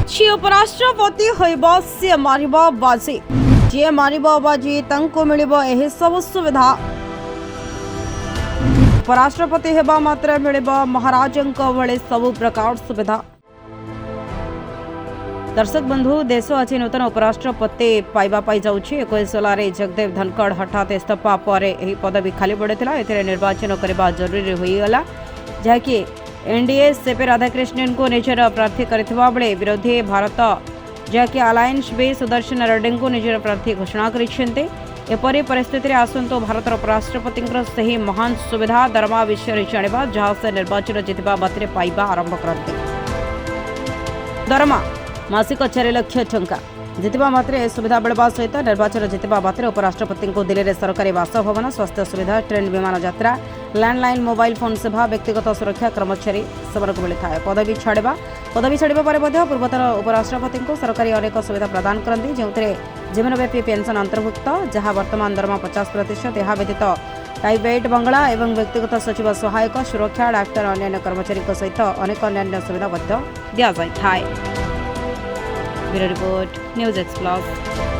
अच्छी उपराष्ट्रपति होइबा से मारिबा बाजी जे मारिबा बाजी तंको मिलिबा एही सब सुविधा उपराष्ट्रपति हेबा मात्र मिलिबा महाराजंक भଳି सब प्रकार सुविधा। दर्शक बंधु देश आज नूतन उपराष्ट्रपति पाइबा पाई जाउछि 21 सोलारे जगदेव धनखड़ हठात इस्तीफा पर एही पदवी खाली पड़िथिला एथिरे निर्वाचन करबा जरूरी होई गला जहाँकि एनडीए सीपी राधाकृष्णन को निजर प्रार्थी करथिबा बेले विरोधी भारत जहाँकि अलायंस बे सुदर्शन रेड्डी को निजर प्रार्थी घोषणा करिसेंते। एपरी परिस्थिति आसंतो भारतर उपराष्ट्रपति सही महान सुविधा दरमा विषय जानिबा जहाँ से निर्वाचन जितबा बातरे पाइबा आरंभ करते। दरमा मासिक 4 लाख टंका जितबा मात्रे ए सुविधा मिलवा सहित निर्वाचन जितबा मात्रे उपराष्ट्रपति को दिल्ली में सरकारी बासभवन स्वास्थ्य सुविधा ट्रेन विमान यात्रा लैंडलाइन मोबाइल फोन सेवा व्यक्तिगत सुरक्षा कर्मचारी सबको मिलता है। पदवी छाड़ा पर पूर्वतन उपराष्ट्रपति को सरकारी अनेक सुविधा प्रदान करती जो जीवनव्यापी पेंशन अंतर्भुक्त जहां वर्तमान दरमा 50%। यह व्यतीत टाइपेट बंगला एवं व्यक्तिगत सचिव सहायक सुरक्षा डाक्तर अन्य कर्मचारी सहित अनेक अन्य सुविधा दि जाए। Bureau report news express.